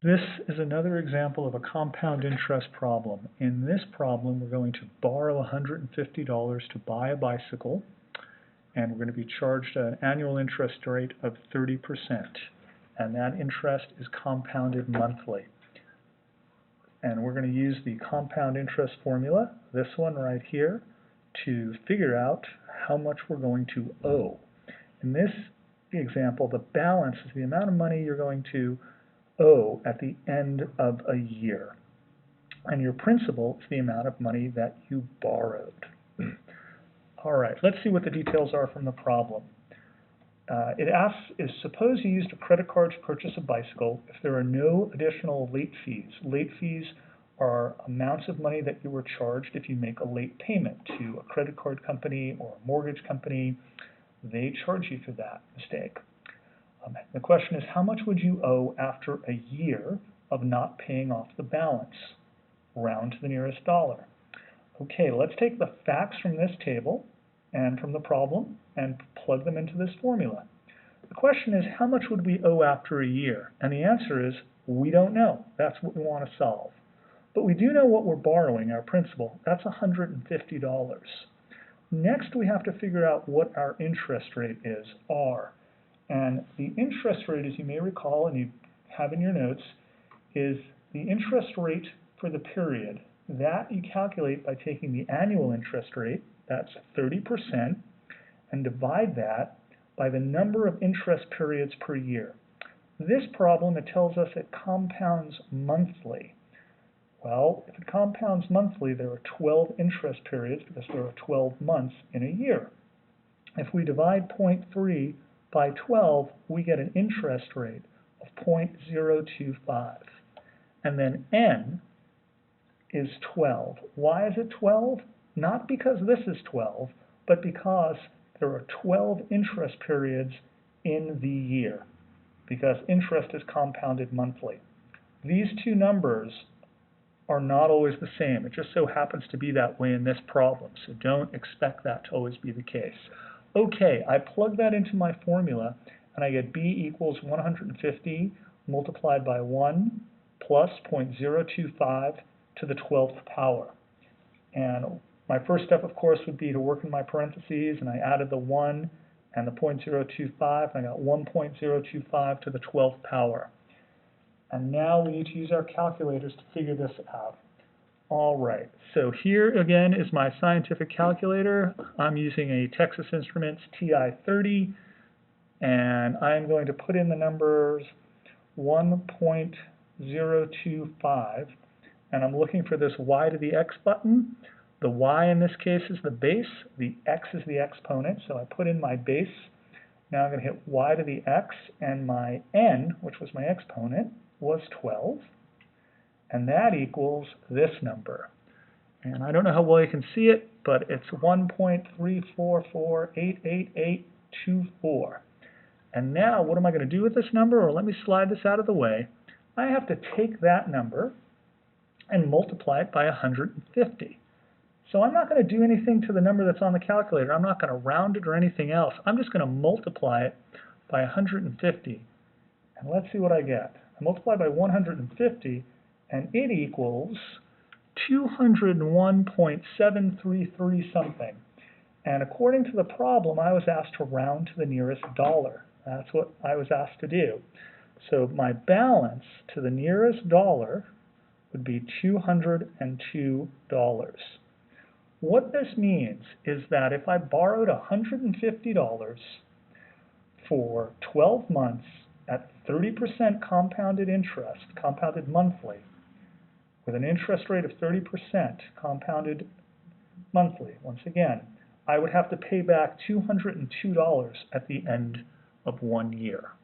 This is another example of a compound interest problem. In this problem, we're going to borrow $150 to buy a bicycle, and we're going to be charged an annual interest rate of 30%, and that interest is compounded monthly. And we're going to use the compound interest formula, this one right here, to figure out how much we're going to owe. In this example, the balance is the amount of money you're going to owe at the end of a year. And your principal is the amount of money that you borrowed. All right, let's see what the details are from the problem. It asks, suppose you used a credit card to purchase a bicycle if there are no additional late fees. Late fees are amounts of money that you were charged if you make a late payment to a credit card company or a mortgage company. They charge you for that mistake. The question is, how much would you owe after a year of not paying off the balance? Round to the nearest dollar. Okay, let's take the facts from this table and from the problem and plug them into this formula. The question is, how much would we owe after a year? And the answer is, we don't know. That's what we want to solve. But we do know what we're borrowing, our principal. That's $150. Next, we have to figure out what our interest rate is, R. And the interest rate, as you may recall and you have in your notes, is the interest rate for the period. That you calculate by taking the annual interest rate, that's 30%, and divide that by the number of interest periods per year. This problem, it tells us it compounds monthly. Well, if it compounds monthly, there are 12 interest periods because there are 12 months in a year. If we divide 0.3 by 12, we get an interest rate of 0.025. And then N is 12. Why is it 12? Not because this is 12, but because there are 12 interest periods in the year, because interest is compounded monthly. These two numbers are not always the same. It just so happens to be that way in this problem, so don't expect that to always be the case. Okay, I plug that into my formula, and I get B equals 150 multiplied by 1 plus 0.025 to the 12th power. And my first step, of course, would be to work in my parentheses, and I added the 1 and the 0.025, and I got 1.025 to the 12th power. And now we need to use our calculators to figure this out. All right, so here again is my scientific calculator. I'm using a Texas Instruments TI-30, and I'm going to put in the numbers 1.025, and I'm looking for this y to the x button. The y in this case is the base, the x is the exponent, so I put in my base. Now I'm going to hit y to the x, and my n, which was my exponent, was 12. And that equals this number. And I don't know how well you can see it, but it's 1.344888824. And now what am I going to do with this number? Or let me slide this out of the way. I have to take that number and multiply it by 150. So I'm not going to do anything to the number that's on the calculator. I'm not going to round it or anything else. I'm just going to multiply it by 150. And let's see what I get. I multiply by 150, and it equals 201.733 something. And according to the problem, I was asked to round to the nearest dollar. That's what I was asked to do. So my balance to the nearest dollar would be $202. What this means is that if I borrowed $150 for 12 months at 30% compounded interest, compounded monthly, with an interest rate of 30% compounded monthly, once again, I would have to pay back $202 at the end of 1 year.